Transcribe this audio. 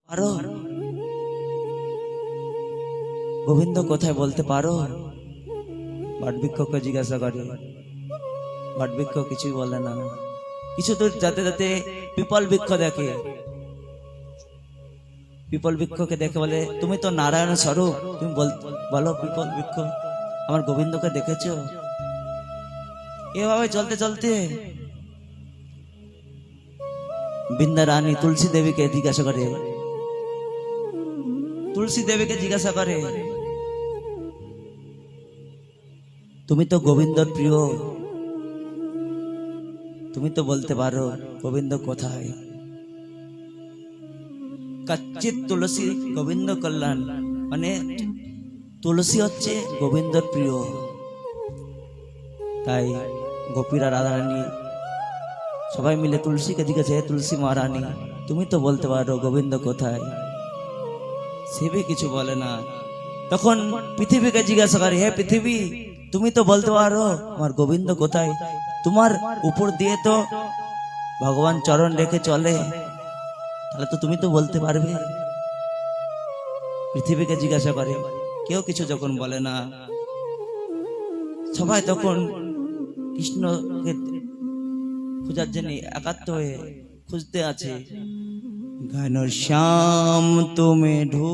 আরো গোবিন্দ কোথায় বলতে পারো? বটবৃক্ষকে জিজ্ঞাসা করে, বটবৃক্ষ কিছুই বলে না। কিছু দূর যাতে যাতে পিপল বৃক্ষ দেখে, পিপল বৃক্ষকে দেখে বলে, তুমি তো নারায়ণ স্বরূপ, তুমি বলো পিপল বৃক্ষ, আমার গোবিন্দকে দেখেছো? এভাবে চলতে চলতে বৃন্দা রানী তুলসী দেবীকে জিজ্ঞাসা করে, তুলসী দেবীকে জিজ্ঞাসা করে, তুমি তো গোবিন্দর প্রিয়, তুমি তো বলতে পারো গোবিন্দ কোথায়? কচ্চিৎ তুলসী গোবিন্দ কল্যাণ, মানে তুলসী হচ্ছে গোবিন্দর প্রিয়। তাই গোপীরা রাধারানী সবাই মিলে তুলসীকে জিজ্ঞাসা, হে তুলসী মহারানী, তুমি তো বলতে পারো গোবিন্দ কোথায়? সে भी কিছু বলে না। তখন পৃথিবীকে জিজ্ঞাসা করে, হে পৃথিবী, তুমি তো বলতে পারো আমার গোবিন্দ কোথায়? তোমার উপর দিয়ে তো ভগবান চরণ রেখে চলে, তাহলে তো তুমি তো বলতে পারবে। পৃথিবীকে জিজ্ঞাসা করে, কেউ কিছু যখন বলে না, সবাই তখন কৃষ্ণকে খোঁজার জন্য একাত্ম হয়ে খুঁজতে আছে। ঘনশ্যাম তুমি ঢো